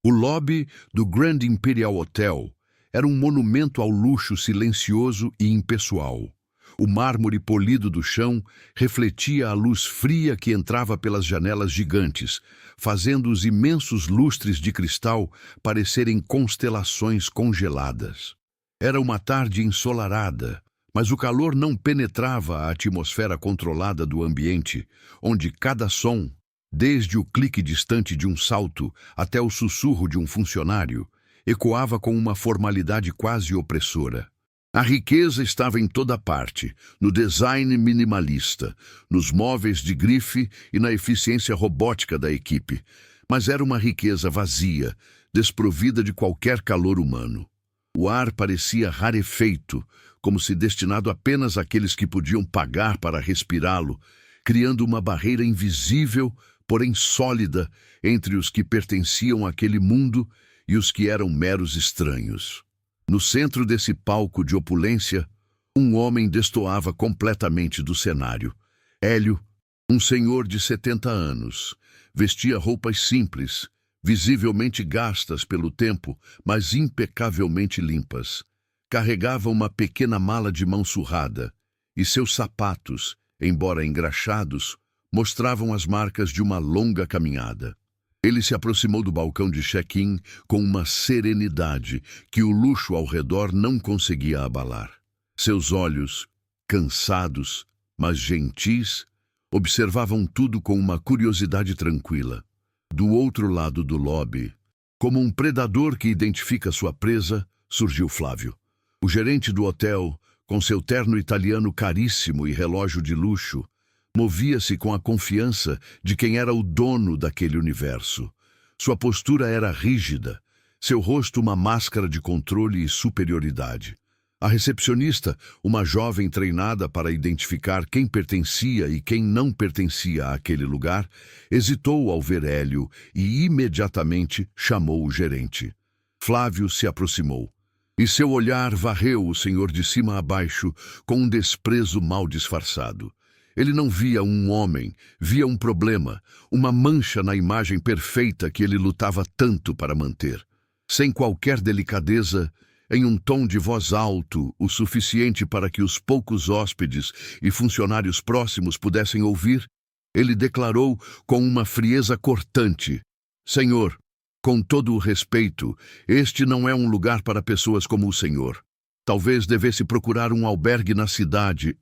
O lobby do Grand Imperial Hotel era um monumento ao luxo silencioso e impessoal. O mármore polido do chão refletia a luz fria que entrava pelas janelas gigantes, fazendo os imensos lustres de cristal parecerem constelações congeladas. Era uma tarde ensolarada, mas o calor não penetrava a atmosfera controlada do ambiente, onde cada som, desde o clique distante de um salto até o sussurro de um funcionário, ecoava com uma formalidade quase opressora. A riqueza estava em toda parte, no design minimalista, nos móveis de grife e na eficiência robótica da equipe, mas era uma riqueza vazia, desprovida de qualquer calor humano. O ar parecia rarefeito, como se destinado apenas àqueles que podiam pagar para respirá-lo, criando uma barreira invisível, porém sólida, entre os que pertenciam àquele mundo e os que eram meros estranhos. No centro desse palco de opulência, um homem destoava completamente do cenário. Hélio, um senhor de 70 anos, vestia roupas simples, visivelmente gastas pelo tempo, mas impecavelmente limpas. Carregava uma pequena mala de mão surrada, e seus sapatos, embora engraxados, mostravam as marcas de uma longa caminhada. Ele se aproximou do balcão de check-in com uma serenidade que o luxo ao redor não conseguia abalar. Seus olhos, cansados, mas gentis, observavam tudo com uma curiosidade tranquila. Do outro lado do lobby, como um predador que identifica sua presa, surgiu Flávio. O gerente do hotel, com seu terno italiano caríssimo e relógio de luxo, movia-se com a confiança de quem era o dono daquele universo. Sua postura era rígida, seu rosto uma máscara de controle e superioridade. A recepcionista, uma jovem treinada para identificar quem pertencia e quem não pertencia àquele lugar, hesitou ao ver Hélio e imediatamente chamou o gerente. Flávio se aproximou, e seu olhar varreu o senhor de cima a baixo com um desprezo mal disfarçado. Ele não via um homem, via um problema, uma mancha na imagem perfeita que ele lutava tanto para manter. Sem qualquer delicadeza, em um tom de voz alto, o suficiente para que os poucos hóspedes e funcionários próximos pudessem ouvir, ele declarou com uma frieza cortante: "Senhor, com todo o respeito, este não é um lugar para pessoas como o senhor. Talvez devesse procurar um albergue na cidade."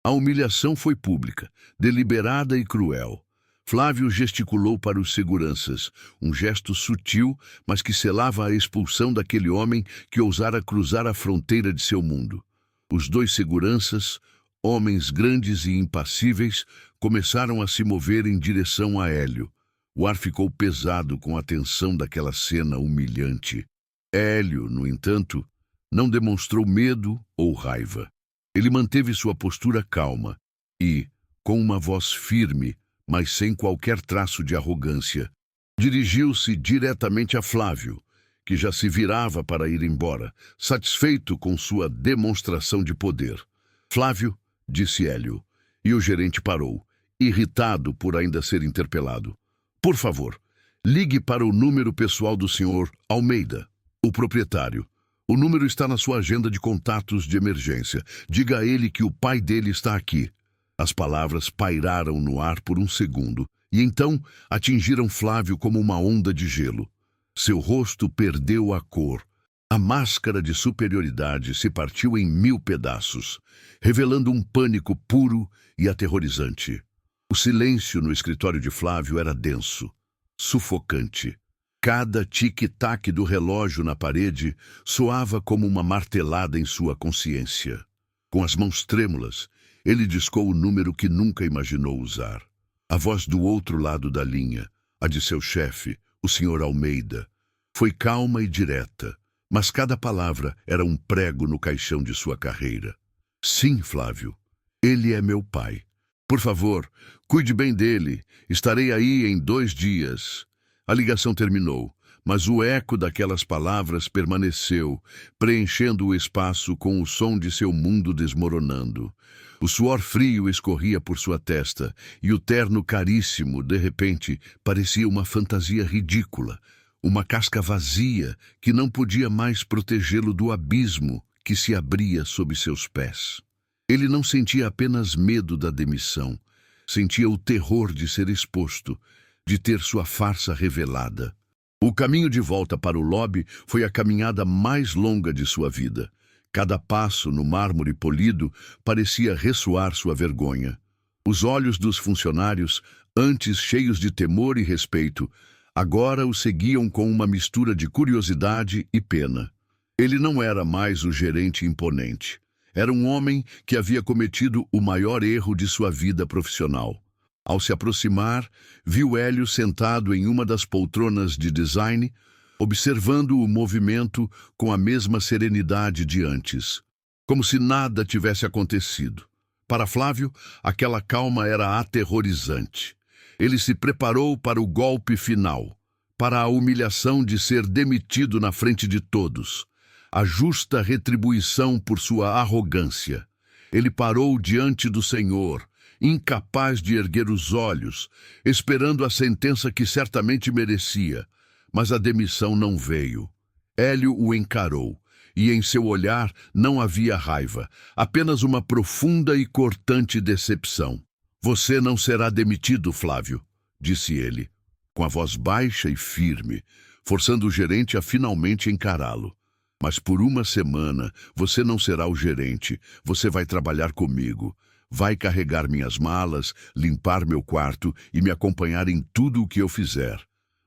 A humilhação foi pública, deliberada e cruel. Flávio gesticulou para os seguranças, um gesto sutil, mas que selava a expulsão daquele homem que ousara cruzar a fronteira de seu mundo. Os dois seguranças, homens grandes e impassíveis, começaram a se mover em direção a Hélio. O ar ficou pesado com a tensão daquela cena humilhante. Hélio, no entanto, não demonstrou medo ou raiva. Ele manteve sua postura calma e, com uma voz firme, mas sem qualquer traço de arrogância, dirigiu-se diretamente a Flávio, que já se virava para ir embora, satisfeito com sua demonstração de poder. "Flávio", disse Hélio, e o gerente parou, irritado por ainda ser interpelado. "Por favor, ligue para o número pessoal do senhor Almeida, o proprietário. O número está na sua agenda de contatos de emergência. Diga a ele que o pai dele está aqui." As palavras pairaram no ar por um segundo e então atingiram Flávio como uma onda de gelo. Seu rosto perdeu a cor. A máscara de superioridade se partiu em 1000 pedaços, revelando um pânico puro e aterrorizante. O silêncio no escritório de Flávio era denso, sufocante. Cada tic-tac do relógio na parede soava como uma martelada em sua consciência. Com as mãos trêmulas, ele discou o número que nunca imaginou usar. A voz do outro lado da linha, a de seu chefe, o Sr. Almeida, foi calma e direta, mas cada palavra era um prego no caixão de sua carreira. "Sim, Flávio, ele é meu pai. Por favor, cuide bem dele. Estarei aí em 2 dias. A ligação terminou, mas o eco daquelas palavras permaneceu, preenchendo o espaço com o som de seu mundo desmoronando. O suor frio escorria por sua testa, e o terno caríssimo, de repente, parecia uma fantasia ridícula, uma casca vazia que não podia mais protegê-lo do abismo que se abria sob seus pés. Ele não sentia apenas medo da demissão, sentia o terror de ser exposto, de ter sua farsa revelada. O caminho de volta para o lobby foi a caminhada mais longa de sua vida. Cada passo no mármore polido parecia ressoar sua vergonha. Os olhos dos funcionários, antes cheios de temor e respeito, agora o seguiam com uma mistura de curiosidade e pena. Ele não era mais o gerente imponente. Era um homem que havia cometido o maior erro de sua vida profissional. Ao se aproximar, viu Hélio sentado em uma das poltronas de design, observando o movimento com a mesma serenidade de antes, como se nada tivesse acontecido. Para Flávio, aquela calma era aterrorizante. Ele se preparou para o golpe final, para a humilhação de ser demitido na frente de todos, a justa retribuição por sua arrogância. Ele parou diante do Senhor, incapaz de erguer os olhos, esperando a sentença que certamente merecia, mas a demissão não veio. Hélio o encarou, e em seu olhar não havia raiva, apenas uma profunda e cortante decepção. "Você não será demitido, Flávio", disse ele, com a voz baixa e firme, forçando o gerente a finalmente encará-lo. "Mas por uma semana você não será o gerente, você vai trabalhar comigo. Vai carregar minhas malas, limpar meu quarto e me acompanhar em tudo o que eu fizer.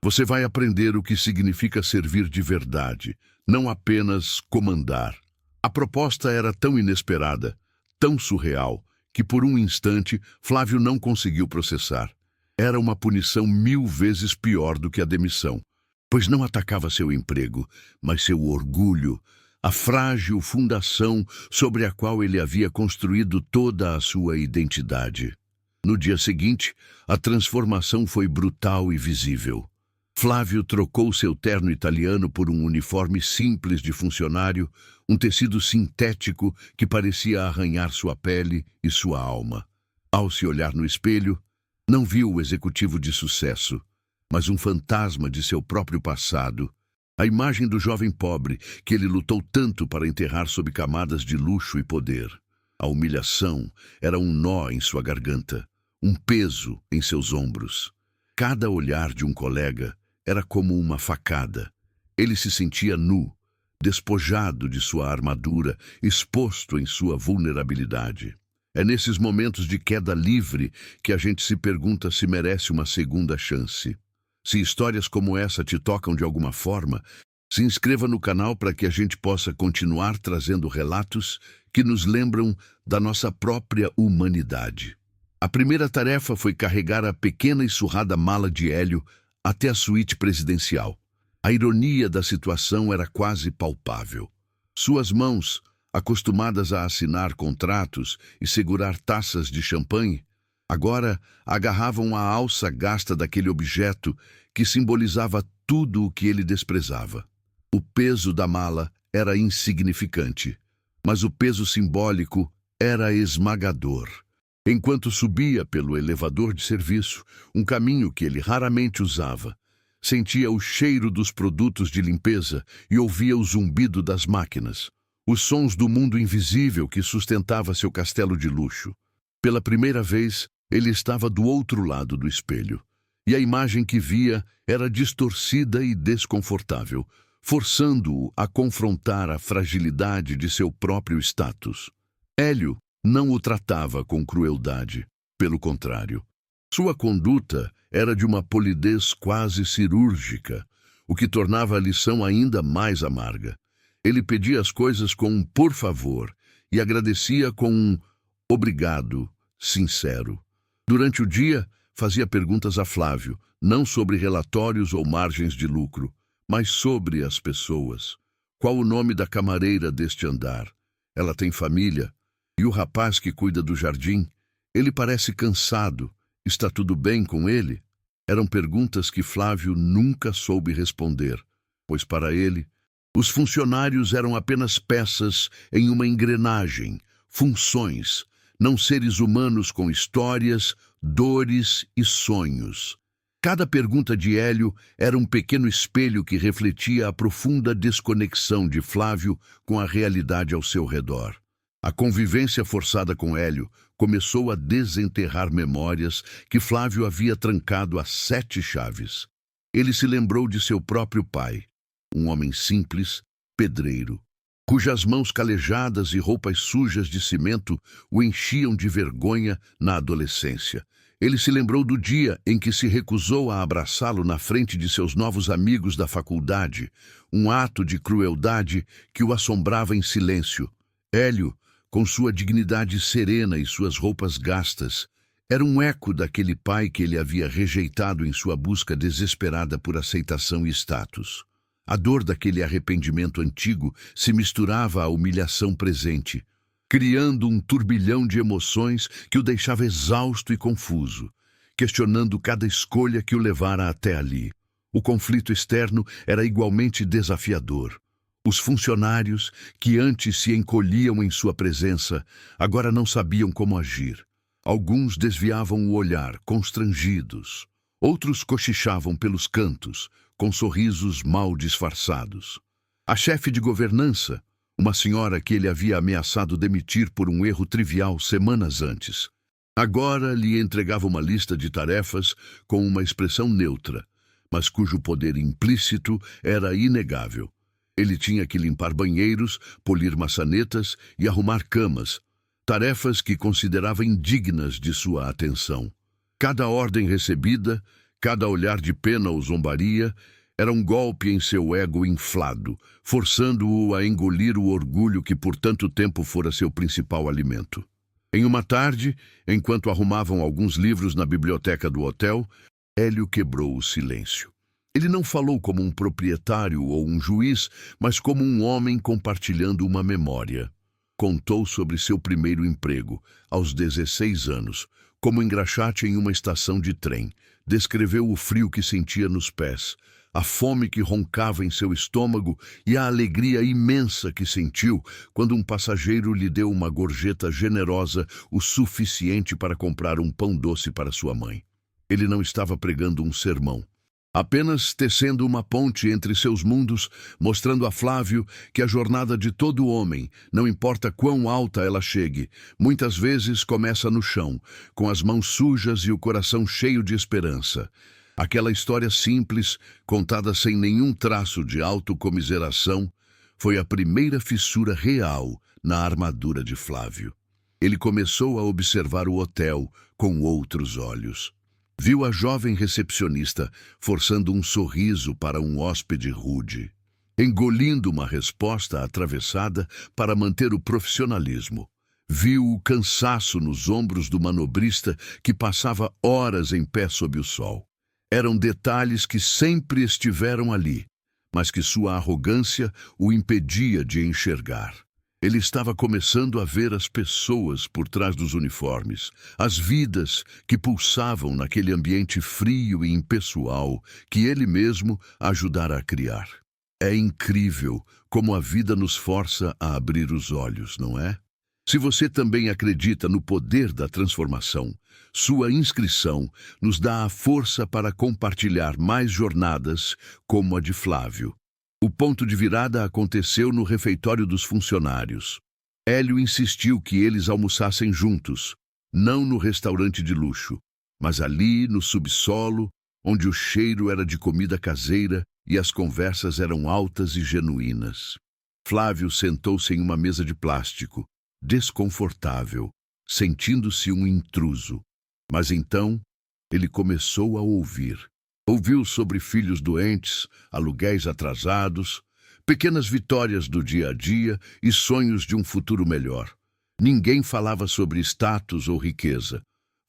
Você vai aprender o que significa servir de verdade, não apenas comandar." A proposta era tão inesperada, tão surreal, que por um instante Flávio não conseguiu processar. Era uma punição 1000 vezes pior do que a demissão, pois não atacava seu emprego, mas seu orgulho, a frágil fundação sobre a qual ele havia construído toda a sua identidade. No dia seguinte, a transformação foi brutal e visível. Flávio trocou seu terno italiano por um uniforme simples de funcionário, um tecido sintético que parecia arranhar sua pele e sua alma. Ao se olhar no espelho, não viu o executivo de sucesso, mas um fantasma de seu próprio passado, a imagem do jovem pobre que ele lutou tanto para enterrar sob camadas de luxo e poder. A humilhação era um nó em sua garganta, um peso em seus ombros. Cada olhar de um colega era como uma facada. Ele se sentia nu, despojado de sua armadura, exposto em sua vulnerabilidade. É nesses momentos de queda livre que a gente se pergunta se merece uma segunda chance. Se histórias como essa te tocam de alguma forma, se inscreva no canal para que a gente possa continuar trazendo relatos que nos lembram da nossa própria humanidade. A primeira tarefa foi carregar a pequena e surrada mala de Hélio até a suíte presidencial. A ironia da situação era quase palpável. Suas mãos, acostumadas a assinar contratos e segurar taças de champanhe, agora agarravam a alça gasta daquele objeto que simbolizava tudo o que ele desprezava. O peso da mala era insignificante, mas o peso simbólico era esmagador. Enquanto subia pelo elevador de serviço, um caminho que ele raramente usava, sentia o cheiro dos produtos de limpeza e ouvia o zumbido das máquinas, os sons do mundo invisível que sustentava seu castelo de luxo. Pela primeira vez, ele estava do outro lado do espelho, e a imagem que via era distorcida e desconfortável, forçando-o a confrontar a fragilidade de seu próprio status. Hélio não o tratava com crueldade, pelo contrário. Sua conduta era de uma polidez quase cirúrgica, o que tornava a lição ainda mais amarga. Ele pedia as coisas com um "por favor" e agradecia com um "obrigado" sincero. Durante o dia, fazia perguntas a Flávio, não sobre relatórios ou margens de lucro, mas sobre as pessoas. Qual o nome da camareira deste andar? Ela tem família? E o rapaz que cuida do jardim? Ele parece cansado. Está tudo bem com ele? Eram perguntas que Flávio nunca soube responder, pois para ele, os funcionários eram apenas peças em uma engrenagem, funções, não seres humanos com histórias, dores e sonhos. Cada pergunta de Hélio era um pequeno espelho que refletia a profunda desconexão de Flávio com a realidade ao seu redor. A convivência forçada com Hélio começou a desenterrar memórias que Flávio havia trancado a 7 chaves. Ele se lembrou de seu próprio pai, um homem simples, pedreiro, cujas mãos calejadas e roupas sujas de cimento o enchiam de vergonha na adolescência. Ele se lembrou do dia em que se recusou a abraçá-lo na frente de seus novos amigos da faculdade, um ato de crueldade que o assombrava em silêncio. Hélio, com sua dignidade serena e suas roupas gastas, era um eco daquele pai que ele havia rejeitado em sua busca desesperada por aceitação e status. A dor daquele arrependimento antigo se misturava à humilhação presente, criando um turbilhão de emoções que o deixava exausto e confuso, questionando cada escolha que o levara até ali. O conflito externo era igualmente desafiador. Os funcionários, que antes se encolhiam em sua presença, agora não sabiam como agir. Alguns desviavam o olhar, constrangidos. Outros cochichavam pelos cantos, com sorrisos mal disfarçados. A chefe de governança, uma senhora que ele havia ameaçado demitir por um erro trivial semanas antes, agora lhe entregava uma lista de tarefas com uma expressão neutra, mas cujo poder implícito era inegável. Ele tinha que limpar banheiros, polir maçanetas e arrumar camas, tarefas que considerava indignas de sua atenção. Cada ordem recebida, cada olhar de pena ou zombaria, era um golpe em seu ego inflado, forçando-o a engolir o orgulho que por tanto tempo fora seu principal alimento. Em uma tarde, enquanto arrumavam alguns livros na biblioteca do hotel, Hélio quebrou o silêncio. Ele não falou como um proprietário ou um juiz, mas como um homem compartilhando uma memória. Contou sobre seu primeiro emprego, aos 16 anos, como engraxate em uma estação de trem. Descreveu o frio que sentia nos pés, a fome que roncava em seu estômago e a alegria imensa que sentiu quando um passageiro lhe deu uma gorjeta generosa o suficiente para comprar um pão doce para sua mãe. Ele não estava pregando um sermão, apenas tecendo uma ponte entre seus mundos, mostrando a Flávio que a jornada de todo homem, não importa quão alta ela chegue, muitas vezes começa no chão, com as mãos sujas e o coração cheio de esperança. Aquela história simples, contada sem nenhum traço de autocomiseração, foi a primeira fissura real na armadura de Flávio. Ele começou a observar o hotel com outros olhos. Viu a jovem recepcionista forçando um sorriso para um hóspede rude, engolindo uma resposta atravessada para manter o profissionalismo. Viu o cansaço nos ombros do manobrista que passava horas em pé sob o sol. Eram detalhes que sempre estiveram ali, mas que sua arrogância o impedia de enxergar. Ele estava começando a ver as pessoas por trás dos uniformes, as vidas que pulsavam naquele ambiente frio e impessoal que ele mesmo ajudara a criar. É incrível como a vida nos força a abrir os olhos, não é? Se você também acredita no poder da transformação, sua inscrição nos dá a força para compartilhar mais jornadas como a de Flávio. O ponto de virada aconteceu no refeitório dos funcionários. Hélio insistiu que eles almoçassem juntos, não no restaurante de luxo, mas ali no subsolo, onde o cheiro era de comida caseira e as conversas eram altas e genuínas. Flávio sentou-se em uma mesa de plástico, desconfortável, sentindo-se um intruso. Mas então, ele começou a ouvir. Ouviu sobre filhos doentes, aluguéis atrasados, pequenas vitórias do dia a dia e sonhos de um futuro melhor. Ninguém falava sobre status ou riqueza.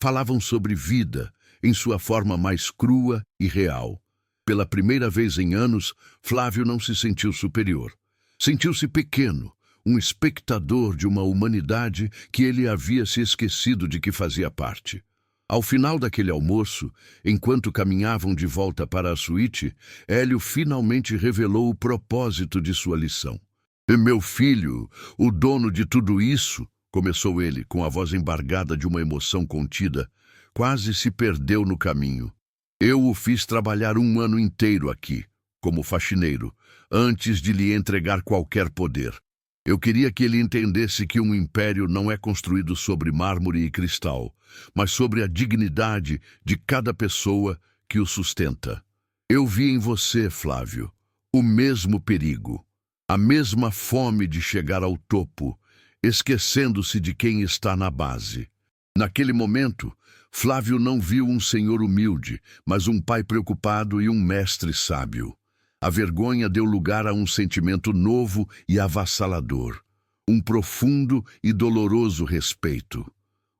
Falavam sobre vida, em sua forma mais crua e real. Pela primeira vez em anos, Flávio não se sentiu superior. Sentiu-se pequeno, um espectador de uma humanidade que ele havia se esquecido de que fazia parte. Ao final daquele almoço, enquanto caminhavam de volta para a suíte, Hélio finalmente revelou o propósito de sua lição. Meu filho, o dono de tudo isso, começou ele, com a voz embargada de uma emoção contida, quase se perdeu no caminho. Eu o fiz trabalhar um ano inteiro aqui, como faxineiro, antes de lhe entregar qualquer poder. Eu queria que ele entendesse que um império não é construído sobre mármore e cristal, mas sobre a dignidade de cada pessoa que o sustenta. Eu vi em você, Flávio, o mesmo perigo, a mesma fome de chegar ao topo, esquecendo-se de quem está na base. Naquele momento, Flávio não viu um senhor humilde, mas um pai preocupado e um mestre sábio. A vergonha deu lugar a um sentimento novo e avassalador, um profundo e doloroso respeito.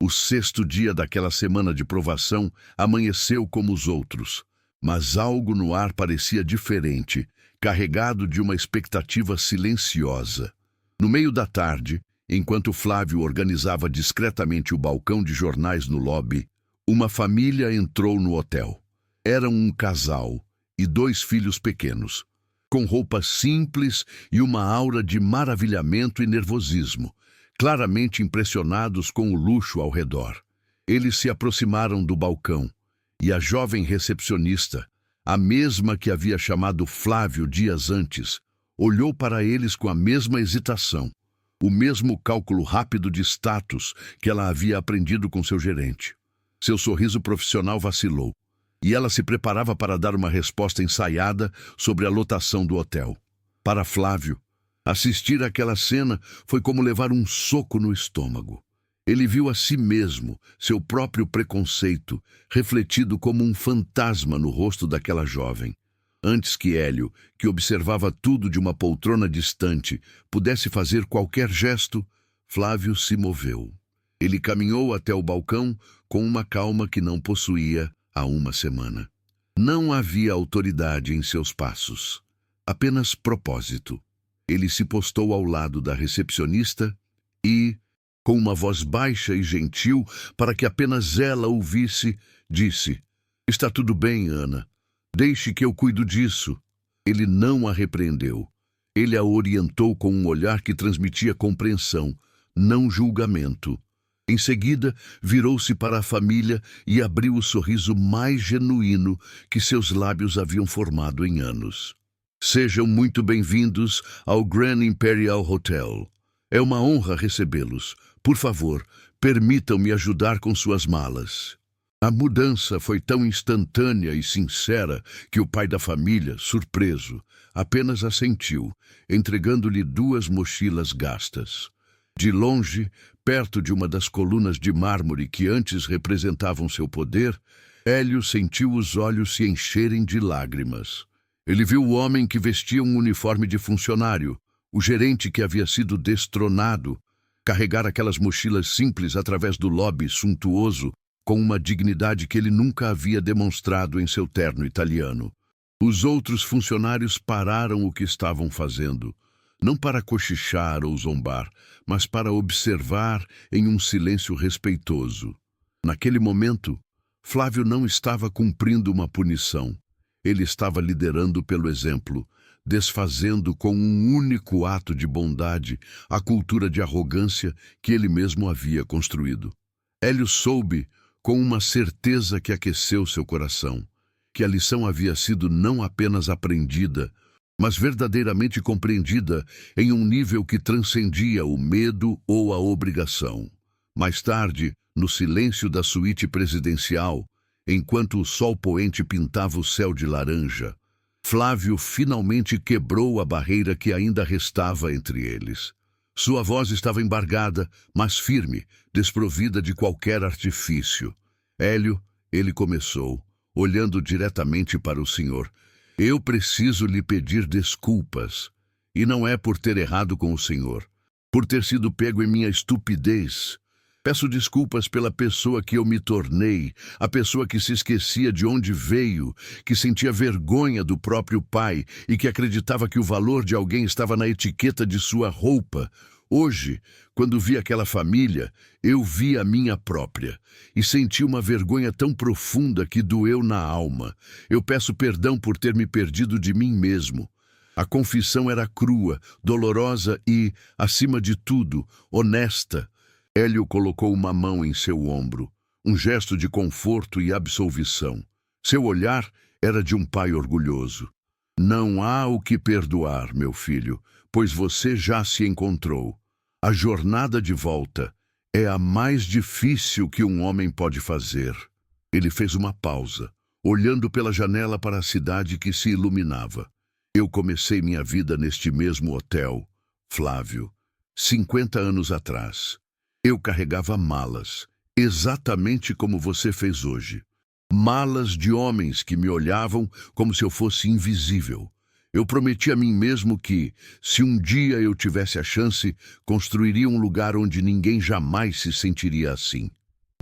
O 6º dia daquela semana de provação amanheceu como os outros, mas algo no ar parecia diferente, carregado de uma expectativa silenciosa. No meio da tarde, enquanto Flávio organizava discretamente o balcão de jornais no lobby, uma família entrou no hotel. Eram um casal e 2 filhos pequenos, com roupas simples e uma aura de maravilhamento e nervosismo, claramente impressionados com o luxo ao redor. Eles se aproximaram do balcão e a jovem recepcionista, a mesma que havia chamado Flávio dias antes, olhou para eles com a mesma hesitação, o mesmo cálculo rápido de status que ela havia aprendido com seu gerente. Seu sorriso profissional vacilou, e ela se preparava para dar uma resposta ensaiada sobre a lotação do hotel. Para Flávio, assistir àquela cena foi como levar um soco no estômago. Ele viu a si mesmo, seu próprio preconceito, refletido como um fantasma no rosto daquela jovem. Antes que Hélio, que observava tudo de uma poltrona distante, pudesse fazer qualquer gesto, Flávio se moveu. Ele caminhou até o balcão com uma calma que não possuía há uma semana. Não havia autoridade em seus passos, apenas propósito. Ele se postou ao lado da recepcionista e, com uma voz baixa e gentil, para que apenas ela ouvisse, disse: "Está tudo bem, Ana. Deixe que eu cuido disso." Ele não a repreendeu. Ele a orientou com um olhar que transmitia compreensão, não julgamento. Em seguida, virou-se para a família e abriu o sorriso mais genuíno que seus lábios haviam formado em anos. "Sejam muito bem-vindos ao Grand Imperial Hotel. É uma honra recebê-los. Por favor, permitam-me ajudar com suas malas." A mudança foi tão instantânea e sincera que o pai da família, surpreso, apenas assentiu, entregando-lhe 2 mochilas gastas. De longe, perto de uma das colunas de mármore que antes representavam seu poder, Hélio sentiu os olhos se encherem de lágrimas. Ele viu o homem que vestia um uniforme de funcionário, o gerente que havia sido destronado, carregar aquelas mochilas simples através do lobby suntuoso, com uma dignidade que ele nunca havia demonstrado em seu terno italiano. Os outros funcionários pararam o que estavam fazendo, não para cochichar ou zombar, mas para observar em um silêncio respeitoso. Naquele momento, Flávio não estava cumprindo uma punição. Ele estava liderando pelo exemplo, desfazendo com um único ato de bondade a cultura de arrogância que ele mesmo havia construído. Hélio soube, com uma certeza que aqueceu seu coração, que a lição havia sido não apenas aprendida, mas verdadeiramente compreendida em um nível que transcendia o medo ou a obrigação. Mais tarde, no silêncio da suíte presidencial, enquanto o sol poente pintava o céu de laranja, Flávio finalmente quebrou a barreira que ainda restava entre eles. Sua voz estava embargada, mas firme, desprovida de qualquer artifício. "Hélio", ele começou, olhando diretamente para o senhor, "eu preciso lhe pedir desculpas. E não é por ter errado com o senhor, por ter sido pego em minha estupidez. Peço desculpas pela pessoa que eu me tornei, a pessoa que se esquecia de onde veio, que sentia vergonha do próprio pai e que acreditava que o valor de alguém estava na etiqueta de sua roupa. Hoje, quando vi aquela família, eu vi a minha própria e senti uma vergonha tão profunda que doeu na alma. Eu peço perdão por ter me perdido de mim mesmo." A confissão era crua, dolorosa e, acima de tudo, honesta. Hélio colocou uma mão em seu ombro, um gesto de conforto e absolvição. Seu olhar era de um pai orgulhoso. Não há o que perdoar, meu filho, pois você já se encontrou. A jornada de volta é a mais difícil que um homem pode fazer. Ele fez uma pausa, olhando pela janela para a cidade que se iluminava. Eu comecei minha vida neste mesmo hotel, Flávio, 50 anos atrás. Eu carregava malas, exatamente como você fez hoje. Malas de homens que me olhavam como se eu fosse invisível. Eu prometi a mim mesmo que, se um dia eu tivesse a chance, construiria um lugar onde ninguém jamais se sentiria assim.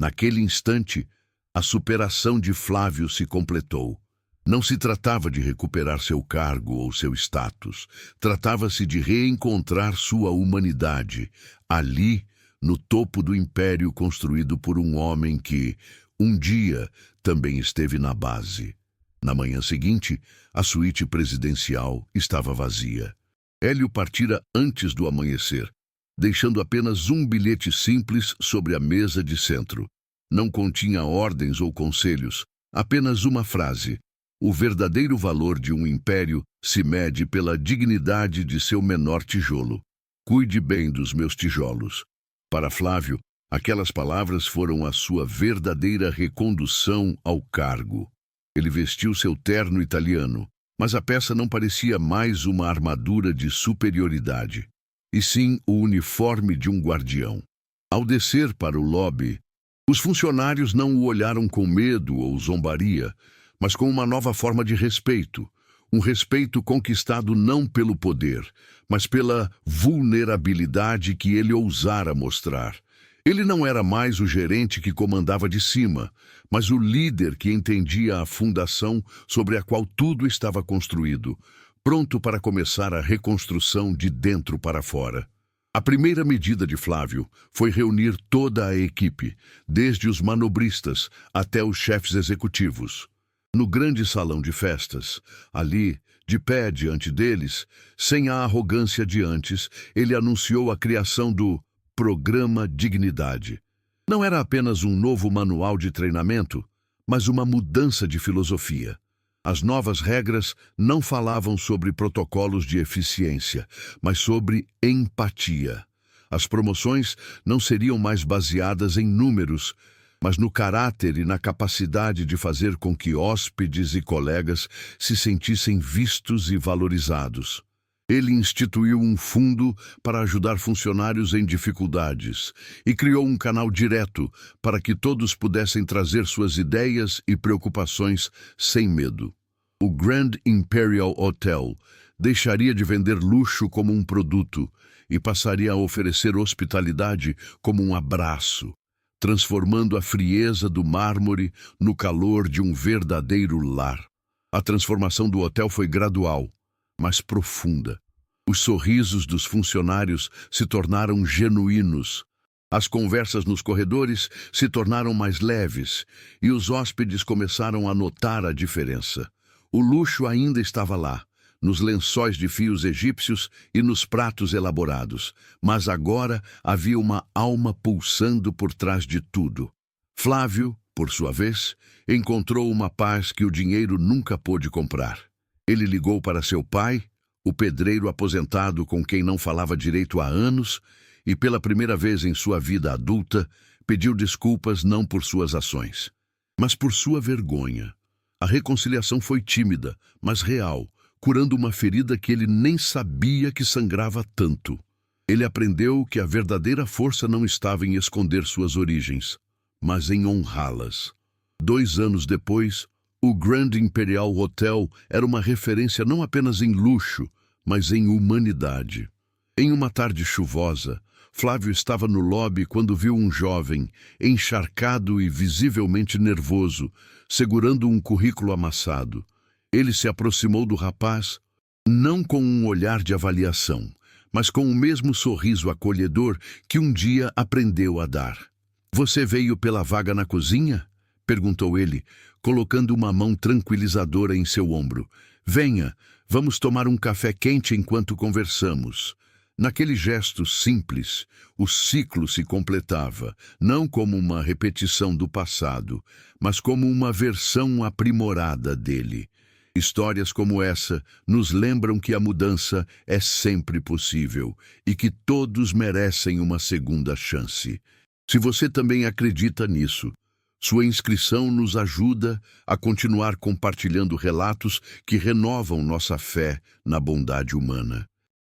Naquele instante, a superação de Flávio se completou. Não se tratava de recuperar seu cargo ou seu status. Tratava-se de reencontrar sua humanidade, ali, no topo do império construído por um homem que, um dia, também esteve na base. Na manhã seguinte, a suíte presidencial estava vazia. Hélio partira antes do amanhecer, deixando apenas um bilhete simples sobre a mesa de centro. Não continha ordens ou conselhos, apenas uma frase. O verdadeiro valor de um império se mede pela dignidade de seu menor tijolo. Cuide bem dos meus tijolos. Para Flávio, aquelas palavras foram a sua verdadeira recondução ao cargo. Ele vestiu seu terno italiano, mas a peça não parecia mais uma armadura de superioridade, e sim o uniforme de um guardião. Ao descer para o lobby, os funcionários não o olharam com medo ou zombaria, mas com uma nova forma de respeito. Um respeito conquistado não pelo poder, mas pela vulnerabilidade que ele ousara mostrar. Ele não era mais o gerente que comandava de cima, mas o líder que entendia a fundação sobre a qual tudo estava construído, pronto para começar a reconstrução de dentro para fora. A primeira medida de Flávio foi reunir toda a equipe, desde os manobristas até os chefes executivos. No grande salão de festas, ali, de pé diante deles, sem a arrogância de antes, ele anunciou a criação do Programa Dignidade. Não era apenas um novo manual de treinamento, mas uma mudança de filosofia. As novas regras não falavam sobre protocolos de eficiência, mas sobre empatia. As promoções não seriam mais baseadas em números, mas no caráter e na capacidade de fazer com que hóspedes e colegas se sentissem vistos e valorizados. Ele instituiu um fundo para ajudar funcionários em dificuldades e criou um canal direto para que todos pudessem trazer suas ideias e preocupações sem medo. O Grand Imperial Hotel deixaria de vender luxo como um produto e passaria a oferecer hospitalidade como um abraço, transformando a frieza do mármore no calor de um verdadeiro lar. A transformação do hotel foi gradual, mas profunda. Os sorrisos dos funcionários se tornaram genuínos. As conversas nos corredores se tornaram mais leves e os hóspedes começaram a notar a diferença. O luxo ainda estava lá, nos lençóis de fios egípcios e nos pratos elaborados, mas agora havia uma alma pulsando por trás de tudo. Flávio, por sua vez, encontrou uma paz que o dinheiro nunca pôde comprar. Ele ligou para seu pai, o pedreiro aposentado com quem não falava direito há anos, e pela primeira vez em sua vida adulta, pediu desculpas não por suas ações, mas por sua vergonha. A reconciliação foi tímida, mas real, curando uma ferida que ele nem sabia que sangrava tanto. Ele aprendeu que a verdadeira força não estava em esconder suas origens, mas em honrá-las. 2 anos depois, o Grand Imperial Hotel era uma referência não apenas em luxo, mas em humanidade. Em uma tarde chuvosa, Flávio estava no lobby quando viu um jovem, encharcado e visivelmente nervoso, segurando um currículo amassado. Ele se aproximou do rapaz, não com um olhar de avaliação, mas com o mesmo sorriso acolhedor que um dia aprendeu a dar. "Você veio pela vaga na cozinha?" perguntou ele, colocando uma mão tranquilizadora em seu ombro. "Venha, vamos tomar um café quente enquanto conversamos." Naquele gesto simples, o ciclo se completava, não como uma repetição do passado, mas como uma versão aprimorada dele. Histórias como essa nos lembram que a mudança é sempre possível e que todos merecem uma segunda chance. Se você também acredita nisso, sua inscrição nos ajuda a continuar compartilhando relatos que renovam nossa fé na bondade humana.